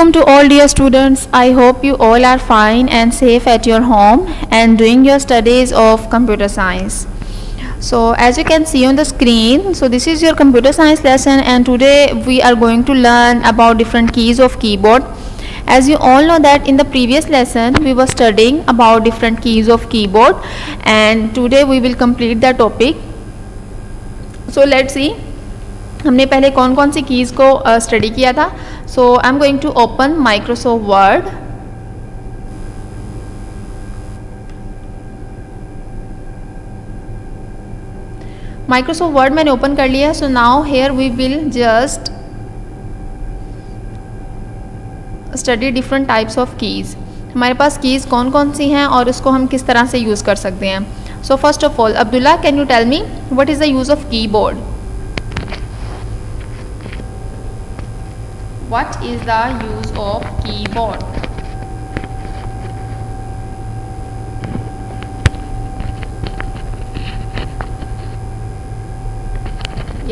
Welcome to all dear students. I hope you all are fine and safe at your home and doing your studies of computer science. So as you can see on the screen, so this is your computer science lesson, and today we are going to learn about different keys of keyboard. As you all know that in the previous lesson we were studying about different keys of keyboard, and today we will complete the topic. So let's see हमने पहले कौन कौन सी keys को study किया था. So I am going to open Microsoft Word. Microsoft Word मैंने open कर लिया. So now here we will just study different types of keys. हमारे पास कीज़ कौन कौन सी हैं और उसको हम किस तरह से यूज़ कर सकते हैं. So first of all, Abdullah, can you tell me what is the use of keyboard? What is the use of keyboard?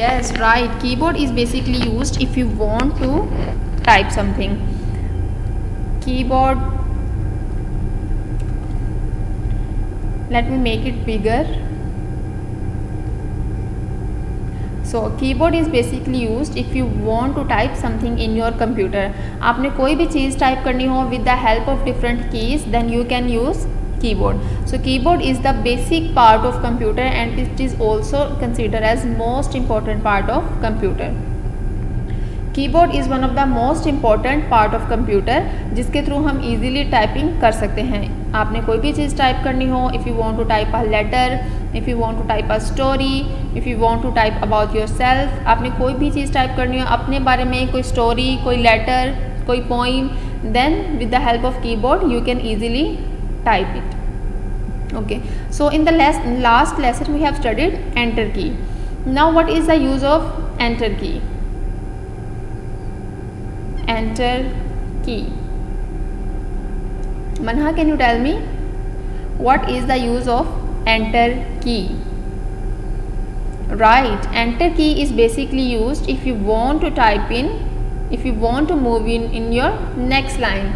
Yes, right. Keyboard is basically used if you want to type something. Keyboard. Let me make it bigger. So keyboard is basically used if you want to type something in your computer. आपने कोई भी चीज़ type करनी हो with the help of different keys, then you can use keyboard. So keyboard is the basic part of computer and it is also considered as most important part of computer. Keyboard is one of the most important part of computer, जिसके through हम easily typing कर सकते हैं. आपने कोई भी चीज़ type करनी हो, if you want to type a letter, if you want to type a story, if you want to type about yourself, आपने कोई भी चीज़ टाइप करनी हो अपने बारे में, कोई स्टोरी, कोई लेटर, कोई poem, then with the help of keyboard you can easily type it. Okay, so in the last lesson we have studied enter key. Now what is the use of enter key? Enter key. Manha, can you tell me what is the use of enter key? Right, enter key is basically used if you want to type in, if you want to move in your next line.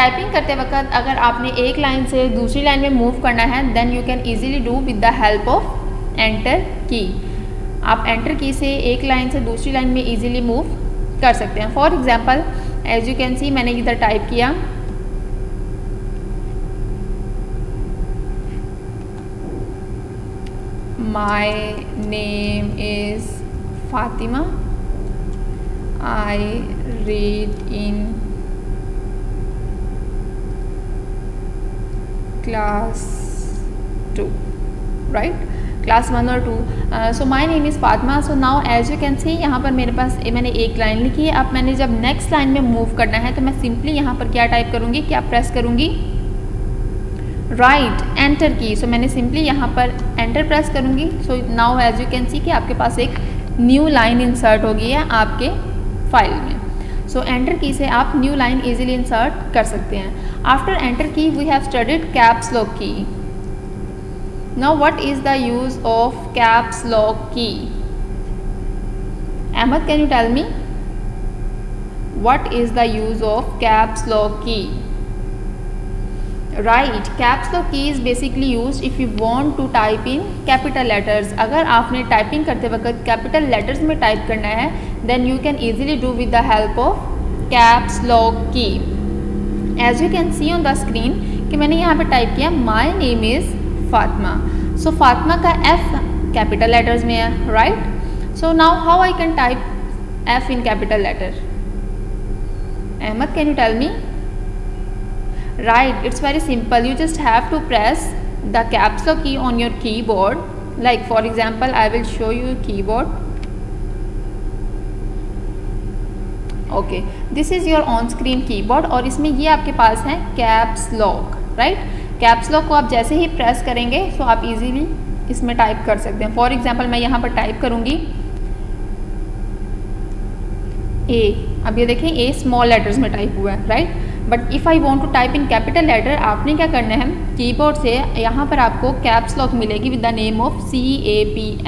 Typing करते वक्त अगर आपने एक line से दूसरी line में move करना है, then you can easily do with the help of enter key. आप एंटर की से एक लाइन से दूसरी लाइन में ईजिली मूव कर सकते हैं. For example, as you can see, मैंने इधर टाइप किया my name is Fatima, I read in class 2, right, class 1 और 2. So my name is Fatima. So now as you can see, यहाँ पर मेरे पास मैंने एक लाइन लिखी है. अब मैंने जब नेक्स्ट लाइन में मूव करना है तो मैं सिंपली यहाँ पर क्या टाइप करूँगी, क्या प्रेस करूँगी? राइट, एंटर की. सो मैंने सिंपली यहाँ पर एंटर प्रेस करूँगी. So now as you can see कि आपके पास एक न्यू लाइन इंसर्ट हो गई है आपके फाइल में. सो एंटर की से आप न्यू लाइन ईजिली इंसर्ट कर सकते हैं. After enter key we have studied caps lock key. Now what is the use of caps lock key? Ahmed, can you tell me what is the use of caps lock key? Right, caps lock key is basically used if you want to type in capital letters. अगर आपने typing करते वक्त capital letters में type करना है, then you can easily do with the help of caps lock key. As you can see on the screen कि मैंने यहाँ पे टाइप किया my name is फातिमा. सो फातिमा का F कैपिटल लेटर्स में है, right. So now how I can type F in capital letter? Ahmad, can you tell me? Right, it's very simple. You just have to press the caps lock key on your keyboard. Like for example, I will show you keyboard. Okay, this is your on screen keyboard और इसमें ये आपके पास है caps lock, right. Caps lock को आप जैसे ही press करेंगे तो आप इजीली इसमें टाइप कर सकते हैं. फॉर एग्जांपल, मैं यहाँ पर टाइप करूँगी ए. अब ये देखें, ए स्मॉल लेटर्स में टाइप हुआ है, right. But if I want to type in capital letter, आपने क्या करना है, कीबोर्ड से यहाँ पर आपको कैप्स लॉक मिलेगी with the name of CAPSLOCK,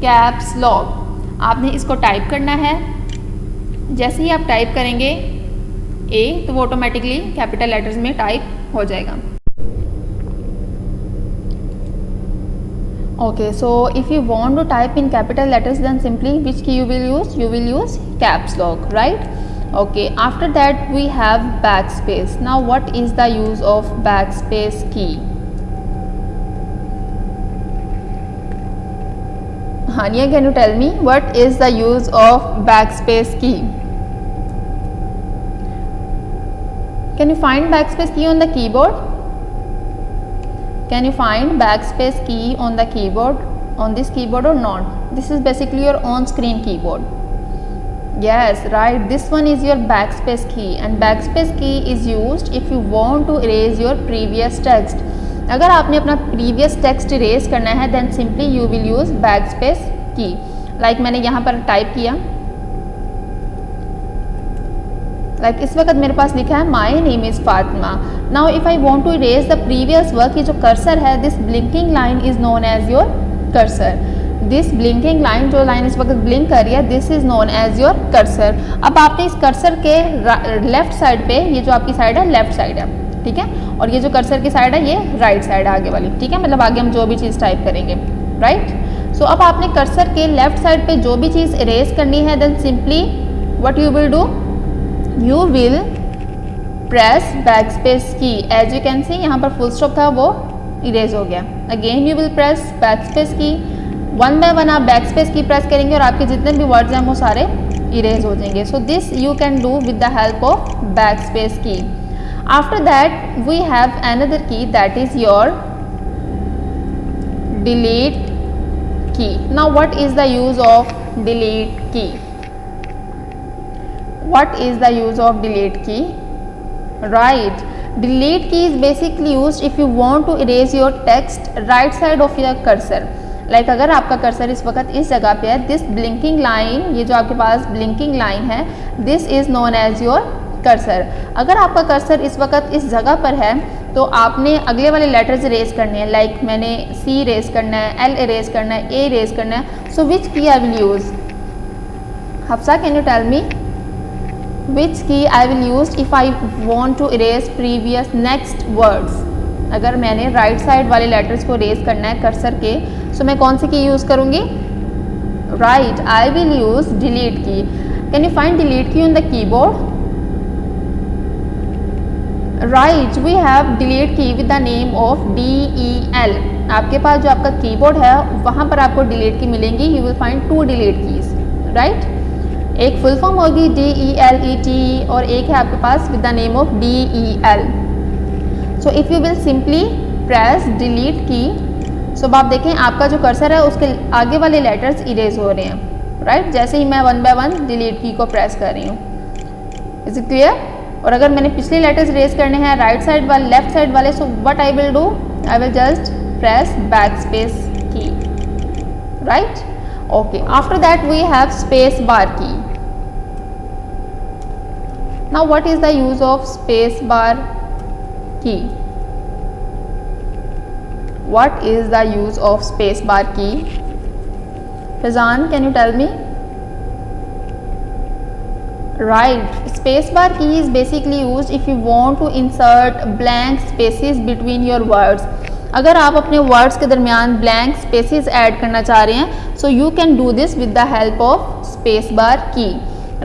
caps lock. आपने इसको टाइप करना है जैसे ही आप टाइप करेंगे ए तो वो ऑटोमेटिकली कैपिटल लेटर्स में टाइप हो जाएगा। Okay, so if you want to type in capital letters, then simply which key you will use? You will use caps lock, right? Okay, after that we have backspace. Now what is the use of backspace key? Hania, can you tell me what is the use of backspace key? Can you find backspace key on the keyboard? Can you find backspace key on the keyboard, on this keyboard or not? This is basically your on-screen keyboard. Yes, right. This one is your backspace key, and backspace key is used if you want to erase your previous text. अगर आपने अपना previous text erase करना है, then simply you will use backspace key. Like मैंने यहाँ पर type किया, like इस वक्त मेरे पास लिखा है My name is Fatima. Now if I want to erase the previous work, ये जो कर्सर है, this blinking line is known as your cursor. This blinking line, जो लाइन इस वक्त ब्लिंक कर रही है, this is known as your cursor. अब आपने इस कर्सर के लेफ्ट साइड पे, ये जो आपकी साइड है लेफ्ट साइड है, ठीक है, और ये जो कर्सर की साइड है ये राइट साइड है आगे वाली, ठीक है, मतलब आगे हम जो भी चीज़ टाइप करेंगे, राइट। सो अब आपने कर्सर के लेफ्ट साइड पे जो भी चीज़ इरेज करनी है, then simply what you will do, you will press backspace key. As you can see यहाँ पर फुल स्टॉप था वो इरेज हो गया. Again you will press backspace key. One by one आप backspace key प्रेस करेंगे और आपके जितने भी वर्ड्स हैं वो सारे इरेज हो जाएंगे. So this you can do with the help of backspace key. After that we have another key, that is your delete key. Now what is the use of delete key? What is the use of delete key? Right, delete key is basically used if you want to erase your text right side of your cursor. Like अगर आपका cursor इस वक्त इस जगह पे है, this blinking line, ये जो आपके पास blinking line है, this is known as your cursor. अगर आपका कर्सर इस वक्त इस जगह पर है तो आपने अगले वाले लेटर्स इरेज करने हैं. लाइक मैंने C इरेज करना है, L इरेज करना है, A इरेज करना है. So which key I will use? Hafsa, can you tell me? Which key I will use if I want to erase previous next words? अगर मैंने राइट साइड वाले letters को इरेज करना है कर्सर के, सो मैं कौन सी की यूज़ करूँगी? Right, I will use delete key. Can you find delete key on the keyboard? Right, we have delete key with the name of DEL. आपके पास जो आपका कीबोर्ड है वहाँ पर आपको डिलीट की मिलेंगी. You will find 2 delete keys, right. एक फुल फॉर्म होगी DELET और एक है आपके पास with the name of DEL. So if you will simply press delete key, so अब आप देखें आपका जो कर्सर है उसके आगे वाले लेटर्स इरेज हो रहे हैं, राइट. जैसे ही मैं वन बाय वन डिलीट की को प्रेस कर रही हूँ. Is it clear? और अगर मैंने पिछले लेटर्स इरेज करने हैं राइट साइड वाले लेफ्ट साइड वाले, सो what I will do, I will just press backspace की, right. Okay, after that we have space bar key. Now what is the use of space bar key? What is the use of space bar key? Fazan, can you tell me? Right, space bar key is basically used if you want to insert blank spaces between your words. अगर आप अपने words के दरमियान blank spaces add करना चाह रहे हैं, so you can do this with the help of space bar की,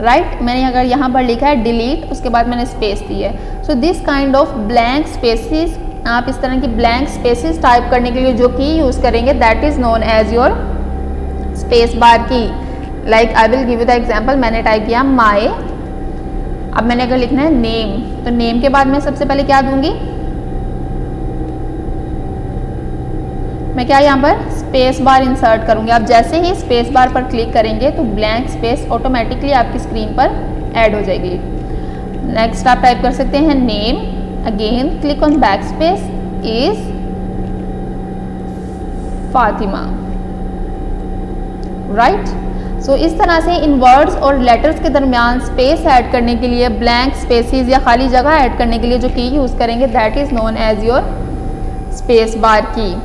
राइट. मैंने अगर यहाँ पर लिखा है डिलीट, उसके बाद मैंने स्पेस दी है. So this kind of blank spaces, आप इस तरह की ब्लैंक स्पेसेस टाइप करने के लिए जो की यूज़ करेंगे, that is known as your space bar key. Like I will give you the example. मैंने टाइप किया माई. अब मैंने अगर लिखना है नेम, तो नेम के बाद मैं सबसे पहले क्या दूंगी, मैं क्या यहाँ पर स्पेस बार इंसर्ट करूँगी. आप जैसे ही स्पेस बार पर क्लिक करेंगे तो ब्लैंक स्पेस ऑटोमेटिकली आपकी स्क्रीन पर ऐड हो जाएगी. नेक्स्ट आप टाइप कर सकते हैं name. Again click on back space, is Fatima, right. So इस तरह से इन वर्ड्स और लेटर्स के दरमियान स्पेस ऐड करने के लिए, ब्लैंक स्पेसेस या खाली जगह ऐड करने के लिए जो की यूज़ करेंगे, that is known as your space bar key.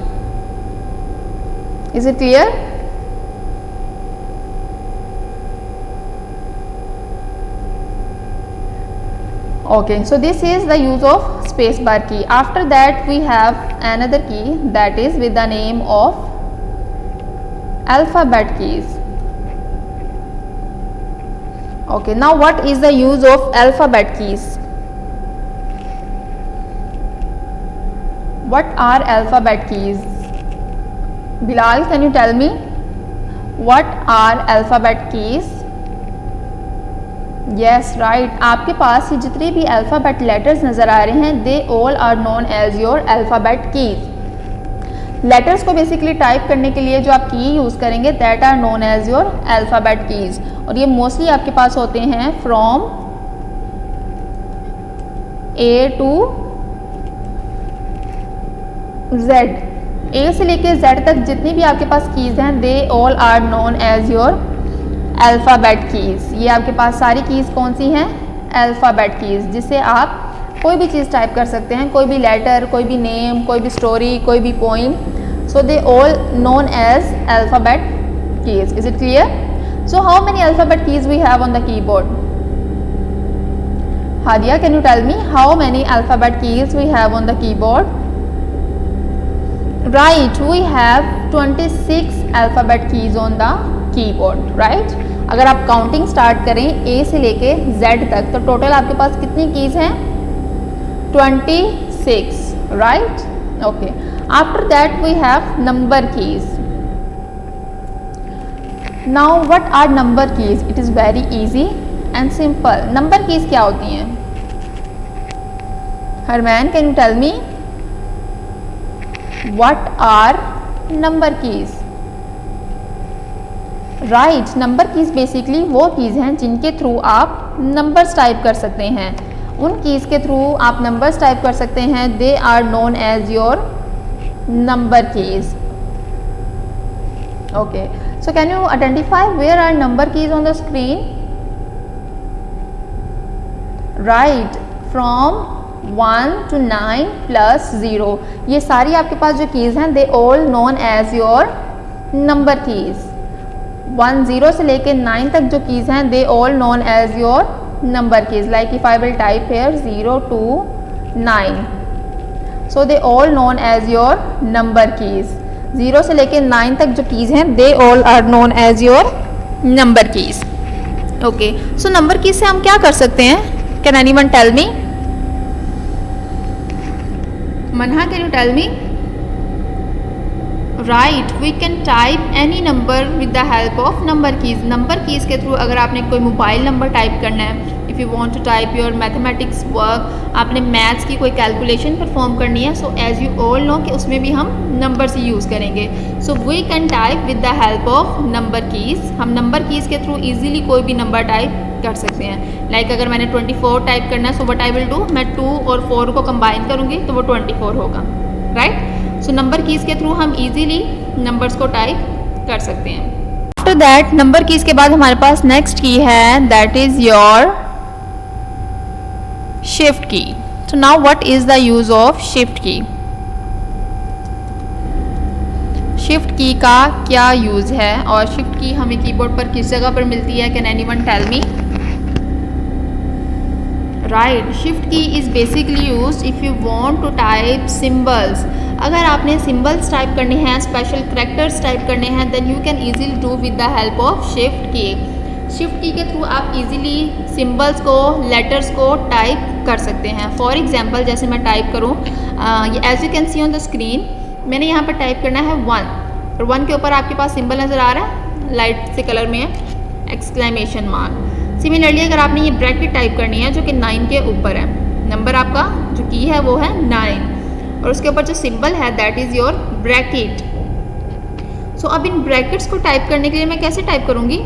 Is it clear? Okay, so this is the use of spacebar key. After that we have another key that is with the name of alphabet keys. Okay, now what is the use of alphabet keys? What are alphabet keys? Bilal, can you tell me what are alphabet keys? Yes, right. आपके पास ये जितने भी alphabet letters नज़र आ रहे हैं they all are known as your alphabet keys. Letters को basically type करने के लिए जो आप की यूज़ करेंगे that are known as your alphabet keys, और ये मोस्टली आपके पास होते हैं from A to Z. A से लेके जेड तक जितनी भी आपके पास कीज़ हैं they all are known as your alphabet keys. ये आपके पास सारी कीज़ कौन सी हैं? अल्फ़ाबेट कीज़, जिससे आप कोई भी चीज़ टाइप कर सकते हैं, कोई भी लेटर, कोई भी नेम, कोई भी स्टोरी, कोई भी poem. So they all known as alphabet keys. Is it clear? So how many alphabet keys we have on the keyboard? Hadiya, can you tell me how many alphabet keys we have on the keyboard? Right, we have 26 alphabet keys on the keyboard, right. अगर आप counting start करें ए से लेके Z तक तो total आपके पास कितनी keys हैं? 26, right. Okay, after that we have number keys. Now what are number keys? It is very easy and simple. Number keys क्या होती हैं? Harman, can you tell me what are number keys? Right, number keys basically वो keys हैं जिनके through आप numbers type कर सकते हैं। उन कीज़ के थ्रू आप नंबर्स टाइप कर सकते हैं, they are known as your number keys. Okay, so can you identify where are number keys on the screen? Right, from 1 to 9 plus 0। ये सारी आपके पास जो कीज़ हैं they all known as your number keys. 1 0 से लेके 9 तक जो कीज़ हैं they all known as your number keys. Like if I will type here 0 to 9, so they all known as your number keys. 0 से लेके 9 तक जो कीज़ हैं they all are known as your number keys. Okay, so number keys से हम क्या कर सकते हैं? Can anyone tell me? Manha, can you tell me? Right, we can type any number with the help of number keys। Number keys के through अगर आपने कोई मोबाइल नंबर टाइप करना है, if you want to type your mathematics work, आपने maths की कोई calculation perform करनी है, so as you all know कि उसमें भी हम नंबर्स ही यूज़ करेंगे। So we can type with the help of number keys. हम नंबर कीज़ के थ्रू ईजिली कोई भी नंबर टाइप कर सकते हैं। लाइक अगर मैंने 24 टाइप करना है, so what I will do, मैं 2 और 4 को कंबाइन करूँगी तो वो 24 होगा, राइट। सो नंबर कीज़ के थ्रू हम इजीली नंबर्स को टाइप कर सकते हैं। आफ्टर दैट नंबर कीज़ के बाद हमारे पास नेक्स्ट की है दैट इज़ योर शिफ्ट की। So now what is the use of shift key? Shift key का क्या यूज़ है और शिफ्ट की हमें कीबोर्ड पर किस जगह पर मिलती है? Can anyone tell me? Right, shift key is basically used if you want to type symbols. अगर आपने सिंबल्स टाइप करने हैं, स्पेशल करैक्टर्स टाइप करने हैं, then you can easily do with the help of shift key. Shift key के through आप easily symbols को, letters को टाइप कर सकते हैं। फॉर एग्जांपल जैसे मैं टाइप करूँ, as you can see on the screen, मैंने यहाँ पर टाइप करना है 1, और 1 के ऊपर आपके पास सिंबल नज़र आ रहा है, लाइट से कलर में है, एक्सक्लेमेशन मार्क। सिमिलरली अगर आपने ये ब्रैकेट टाइप करनी है जो कि 9 के ऊपर है, नंबर आपका जो की है वो है 9, और उसके ऊपर जो सिंबल है दैट इज़ योर ब्रैकेट। सो अब इन ब्रैकेट्स को टाइप करने के लिए मैं कैसे टाइप करूँगी?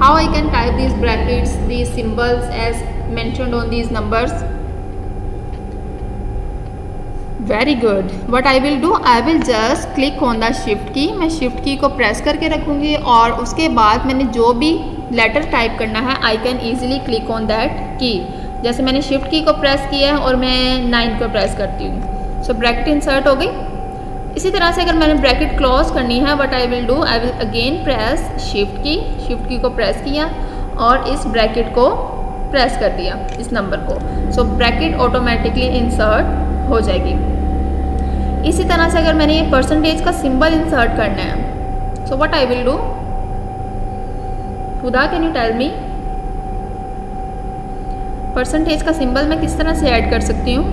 How I can type these brackets, these symbols as mentioned on these numbers? Very good, what I will do, I will just click on the shift key. मैं shift की को प्रेस करके रखूँगी और उसके बाद मैंने जो भी लेटर टाइप करना है I can easily click on that की। जैसे मैंने शिफ्ट की को प्रेस किया है और मैं 9 को प्रेस करती हूँ, सो ब्रैकेट इंसर्ट हो गई। इसी तरह से अगर मैंने ब्रैकेट क्लोज करनी है, what I will do, I will again press shift की को प्रेस किया और इस ब्रैकेट को प्रेस कर दिया इस नंबर को, सो ब्रैकेट ऑटोमेटिकली इंसर्ट हो जाएगी। इसी तरह से अगर मैंने ये परसेंटेज का सिंबल इंसर्ट करना है, so what I will do, Huda can you tell me, percentage का सिंबल मैं किस तरह से ऐड कर सकती हूँ?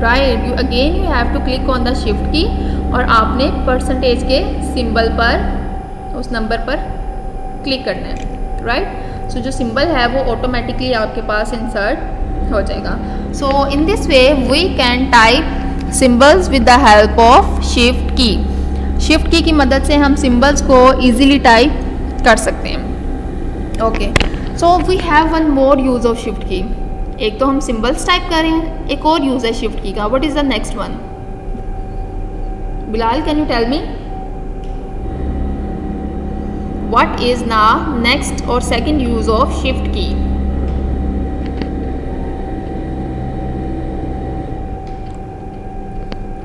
Right, you again you have to click on the shift key और आपने परसेंटेज के सिंबल पर, उस नंबर पर क्लिक करना है। राइट, सो जो सिंबल है वो ऑटोमेटिकली आपके पास इंसर्ट हो जाएगा। So in this way we can type symbols with the help of shift key. Shift key मदद से हम सिंबल्स को ईजिली टाइप कर सकते हैं। Okay, so we have one more use of shift key. एक तो हम सिंबल्स टाइप कर रहे हैं, एक और यूज है शिफ्ट की का। What is the next one? Bilal, can you tell me what is now next और second use of shift key?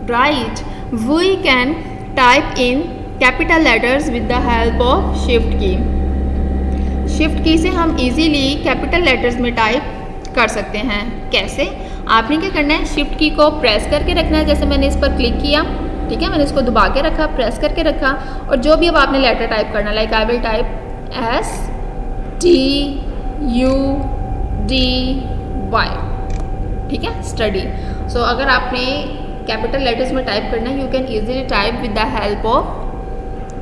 Right, we can type in capital letters with the help of shift key. Shift key से हम easily capital letters में type कर सकते हैं। कैसे? आपने क्या करना है, शिफ्ट की को प्रेस करके रखना है। जैसे मैंने इस पर क्लिक किया, ठीक है, मैंने इसको दबा के रखा, प्रेस करके रखा, और जो भी अब आपने लेटर टाइप करना, like I will type STUDY, ठीक है, स्टडी। सो अगर आपने कैपिटल लेटर्स में टाइप करना है, you can easily type with the help of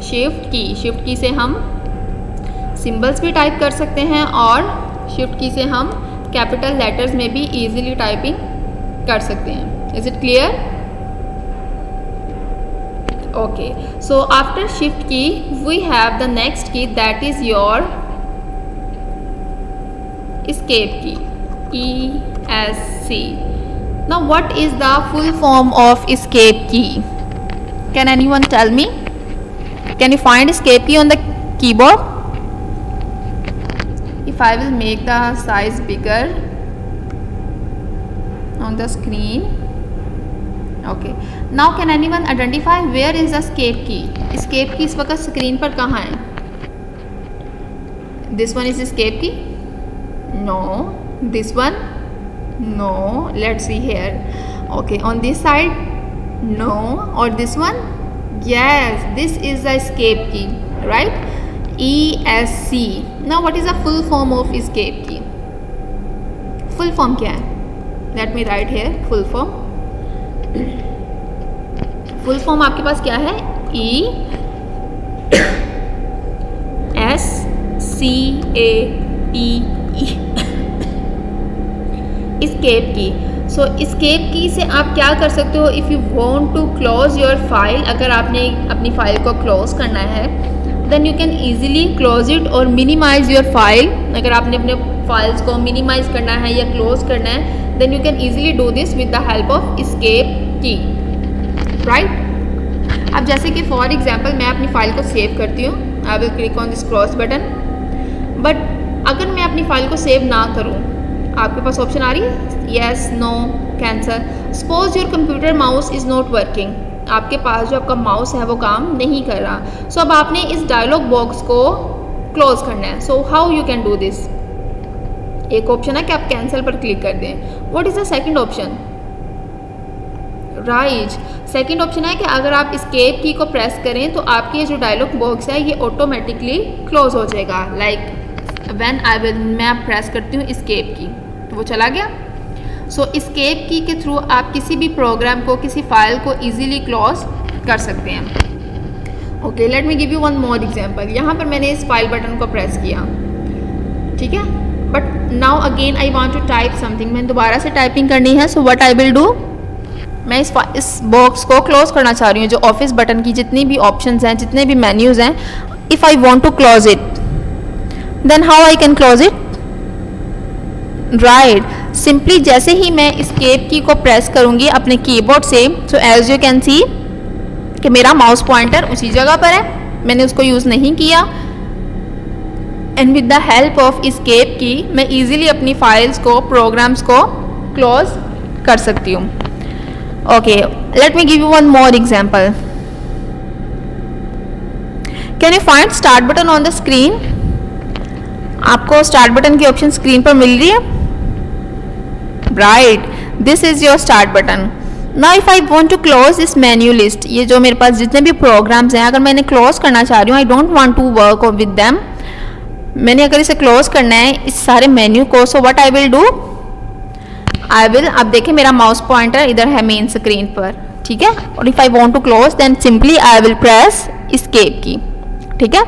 shift key. Shift key से हम सिंबल्स भी टाइप कर सकते हैं और शिफ्ट की से हम कैपिटल लेटर्स में भी इजीली टाइपिंग कर सकते हैं। Is it clear? Okay, so after shift की वी हैव द नेक्स्ट की, दैट इज योर escape की, ESC. Now what is the full form of escape key? Can anyone tell me? Can you find escape key on the keyboard? If I will make the size bigger on the screen. Okay, now can anyone identify where is the escape key? Escape key इस वक्त screen पर कहाँ है? This one is escape key? No. This one? No. Let's see here. Okay, on this side? No. Or this one? Yes, this is the escape key, right? ESC. Now what is the full form of escape key? Full form क्या है? Let me write here full form. Full form आपके पास क्या है? ESCAPE, escape की। सो escape की से आप क्या कर सकते हो? If you want to close your file, अगर आपने अपनी फाइल को क्लोज करना है, then you can easily close it और मिनिमाइज योर फाइल। अगर आपने अपने फाइल्स को मिनिमाइज करना है या क्लोज करना है, then you can easily do this with the help of escape key, right? अब जैसे कि फॉर एग्जाम्पल मैं अपनी फाइल को सेव करती हूँ, I will click on this cross button. But अगर मैं अपनी फाइल को सेव ना करूँ, आपके पास ऑप्शन आ रही है yes, no, cancel. Suppose your computer mouse is not working, आपके पास जो आपका माउस है वो काम नहीं कर रहा। सो अब आपने इस डायलॉग बॉक्स को क्लोज करना है। So how you can do this? एक ऑप्शन है कि आप कैंसिल पर क्लिक कर दें। What is the second option? Right, second option है कि अगर आप escape की को प्रेस करें तो आपकी ये जो डायलॉग बॉक्स है ये ऑटोमेटिकली क्लोज हो जाएगा। लाइक व्हेन आई विल, मैं प्रेस करती हूँ escape की तो वो चला गया। सो escape की के थ्रू आप किसी भी प्रोग्राम को, किसी फाइल को इजीली क्लोज कर सकते हैं। Okay, let me give you one more example. यहाँ पर मैंने इस फाइल बटन को प्रेस किया, ठीक है, but now again I want to type something, मैंने दोबारा से टाइपिंग करनी है। So what I will do, मैं इस बॉक्स को क्लोज करना चाह रही हूँ। जो ऑफिस बटन की जितनी भी ऑप्शंस हैं, जितने भी मेन्यूज़ हैं, if I want to close it, then how I can close it? Right, simply जैसे ही मैं escape की को प्रेस करूँगी अपने कीबोर्ड से, so as you can see कि मेरा माउस पॉइंटर उसी जगह पर है, मैंने उसको यूज़ नहीं किया। And with the help of escape की मैं ईजिली अपनी फाइल्स को, प्रोग्राम्स को क्लोज कर सकती हूँ। Okay, let me give you one more example. Can you find start button on the screen? आपको स्टार्ट बटन की ऑप्शन स्क्रीन पर मिल रही है, right, this is your start button. Now if I want to close this menu list, ये जो मेरे पास जितने भी प्रोग्राम्स हैं, अगर मैंने क्लोज करना चाह रही हूँ, I don't want to work with them, मैंने अगर इसे क्लोज करना है इस सारे मेन्यू को, सो what I will do, I will, अब देखें मेरा माउस पॉइंटर इधर है मेन स्क्रीन पर, ठीक है, और if I want to close then simply I will press escape key, ठीक है।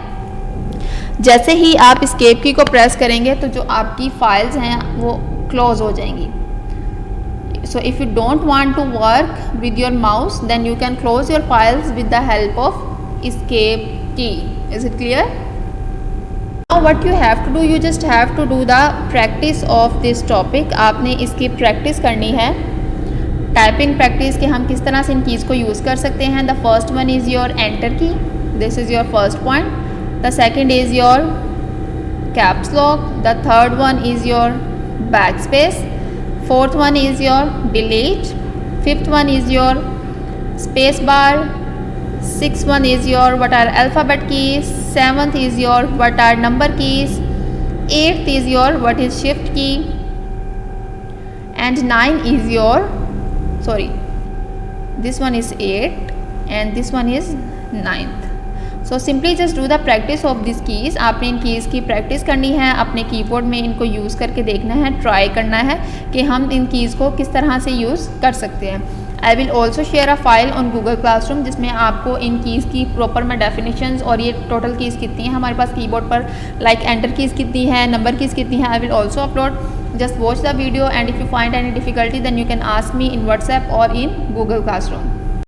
जैसे ही आप एस्केप की को प्रेस करेंगे तो जो आपकी फाइल्स हैं वो क्लोज हो जाएंगी। So if you don't want to work with your mouse then you can close your files with the help of escape key. Is it clear? Now what you have to do, you just have to do the practice of this topic. आपने इसकी practice करनी है, typing practice कि हम किस तरह से इन keys को यूज़ कर सकते हैं। The first one is your enter key, this is your first point. The second is your caps lock, the third one is your backspace, fourth one is your delete, fifth one is your space bar, sixth one is your what are alphabet keys, seventh is your what are number keys, eighth is your what is shift key, and nine is your, sorry, this one is 8 and this one is 9th. So simply just do the practice of this keys. आपने इन keys की practice करनी है, अपने keyboard में इनको use करके देखना है, ट्राई करना है कि हम इन कीज़ को किस तरह से यूज़ कर सकते हैं। I will also share a file on Google classroom जिसमें आपको इन कीज़ की प्रॉपर में डेफिनेशंस और ये टोटल कीज़ कितनी हैं हमारे पास कीबोर्ड पर, लाइक एंटर कीज़ कितनी है, नंबर कीज़ कितनी है, I will also upload. Just watch the video and if you find any difficulty then you can ask me in WhatsApp और इन गूगल क्लासरूम।